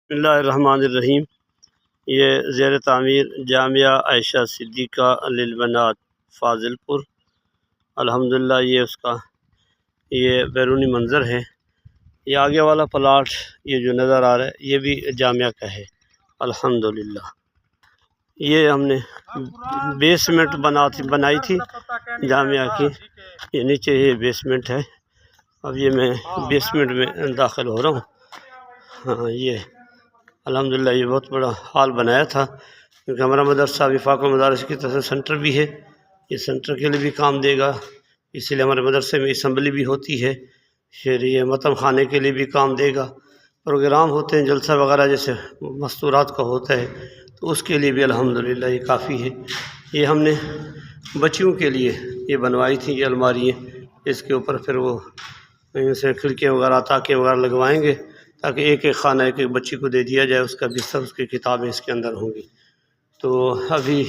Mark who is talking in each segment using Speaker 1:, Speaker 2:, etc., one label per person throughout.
Speaker 1: بسم اللہ الرحمن الرحیم۔ یہ زیر تعمیر جامعہ عائشہ صدیقہ للبنات فاضل پور، الحمدللہ یہ اس کا بیرونی منظر ہے۔ یہ آگے والا پلاٹ یہ جو نظر آ رہا ہے یہ بھی جامعہ کا ہے الحمدللہ۔ یہ ہم نے بیسمنٹ بنائی تھی جامعہ کی، یہ نیچے یہ بیسمنٹ ہے۔ اب یہ میں بیسمنٹ میں داخل ہو رہا ہوں۔ ہاں یہ الحمدللہ یہ بہت بڑا ہال بنایا تھا، کیونکہ ہمارا مدرسہ وفاق المدارس کی طرف سے سینٹر بھی ہے، یہ سینٹر کے لیے بھی کام دے گا، اسی لیے ہمارے مدرسے میں اسمبلی بھی ہوتی ہے، پھر یہ متن خانے کے لیے بھی کام دے گا، پروگرام ہوتے ہیں جلسہ وغیرہ جیسے مستورات کا ہوتا ہے تو اس کے لیے بھی الحمدللہ یہ کافی ہے۔ یہ ہم نے بچیوں کے لیے یہ بنوائی تھی، یہ الماری ہے، اس کے اوپر پھر وہ سے کھڑکیاں وغیرہ تاکیں وغیرہ لگوائیں گے تاکہ ایک ایک خانہ ایک ایک بچی کو دے دیا جائے، اس کا بستر اس کی کتابیں اس کے اندر ہوں گی۔ تو ابھی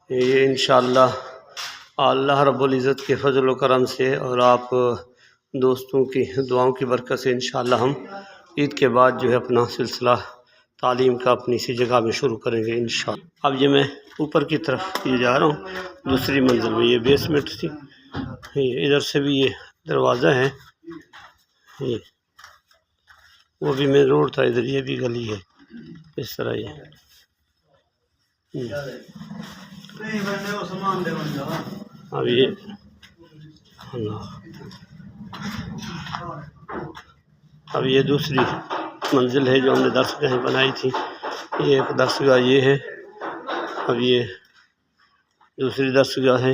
Speaker 1: یہ انشاءاللہ اللہ رب العزت کے فضل و کرم سے اور آپ دوستوں کی دعاؤں کی برکت سے انشاءاللہ ہم عید کے بعد جو ہے اپنا سلسلہ تعلیم کا اپنی سی جگہ میں شروع کریں گے انشاءاللہ۔ اب یہ میں اوپر کی طرف یہ جا رہا ہوں دوسری منزل میں، یہ بیسمنٹ تھی، ادھر سے بھی یہ دروازہ ہے، یہ وہ بھی مین روڈ تھا، ادھر یہ بھی گلی ہے اس طرح۔ یہ اب یہ اب یہ دوسری منزل ہے جو ہم نے درسگاہیں بنائی تھی، یہ ایک درسگاہ یہ ہے، اب یہ دوسری درسگاہ ہے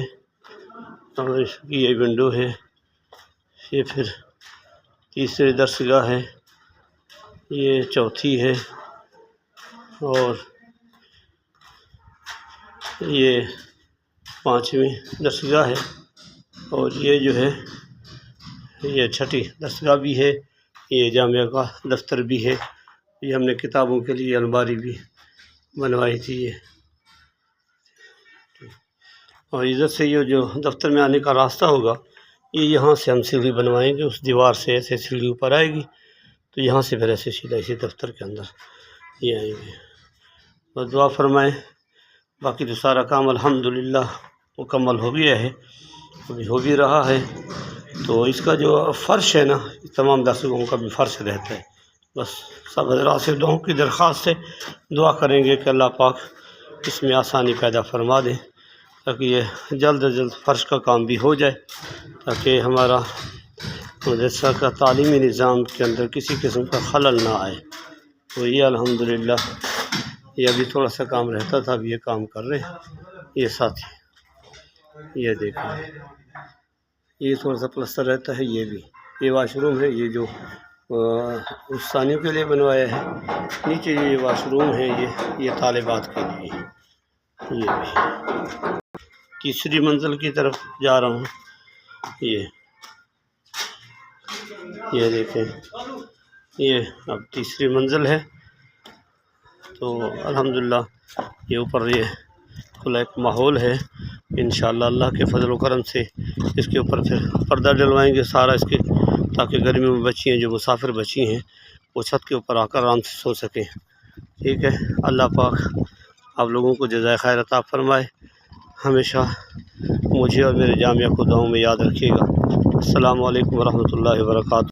Speaker 1: اور اس کی یہ ونڈو ہے، یہ پھر تیسری درسگاہ ہے، یہ چوتھی ہے اور یہ پانچویں درسگاہ ہے، اور یہ جو ہے یہ چھٹی درسگاہ بھی ہے، یہ جامعہ کا دفتر بھی ہے، یہ ہم نے کتابوں کے لیے الماری بھی بنوائی تھی یہ۔ اور ادھر سے یہ جو دفتر میں آنے کا راستہ ہوگا یہ یہاں سے ہم سیڑھی بنوائیں گے، اس دیوار سے ایسے سیڑھی اوپر آئے گی تو یہاں سے پھر ایسے سیدھا اسی دفتر کے اندر یہ آئیں گے۔ اور دعا فرمائیں، باقی تو سارا کام الحمدللہ مکمل ہو گیا ہے، ابھی ہو بھی رہا ہے۔ تو اس کا جو فرش ہے نا، تمام درسگاہوں کا بھی فرش رہتا ہے، بس سب حضرات سے دعاؤں کی درخواست سے دعا کریں گے کہ اللہ پاک اس میں آسانی پیدا فرما دے تاکہ یہ جلد از جلد فرش کا کام بھی ہو جائے، تاکہ ہمارا مدرسہ کا تعلیمی نظام کے اندر کسی قسم کا خلل نہ آئے۔ تو یہ الحمدللہ یہ ابھی تھوڑا سا کام رہتا تھا، اب یہ کام کر رہے ہیں یہ ساتھی، یہ دیکھیں یہ تھوڑا سا پلستر رہتا ہے، یہ بھی یہ واش روم ہے، یہ جو ثانیوں کے لیے بنوایا ہے، نیچے یہ واش روم ہے، یہ طالبات کے لیے، یہ بھی تیسری منزل کی طرف جا رہا ہوں۔ یہ دیکھیں یہ اب تیسری منزل ہے، تو الحمدللہ یہ اوپر یہ کھلا ایک ماحول ہے، انشاءاللہ اللہ کے فضل و کرم سے اس کے اوپر پھر پردہ ڈلوائیں گے سارا اس کے، تاکہ گرمیوں میں بچی ہیں جو مسافر بچی ہیں وہ چھت کے اوپر آ کر آرام سے سو سکیں۔ ٹھیک ہے، اللہ پاک آپ لوگوں کو جزائے خیر عطا فرمائے، ہمیشہ مجھے اور میرے جامعہ کو دعاؤں میں یاد رکھیے گا۔ السلام علیکم ورحمۃ اللہ وبرکاتہ۔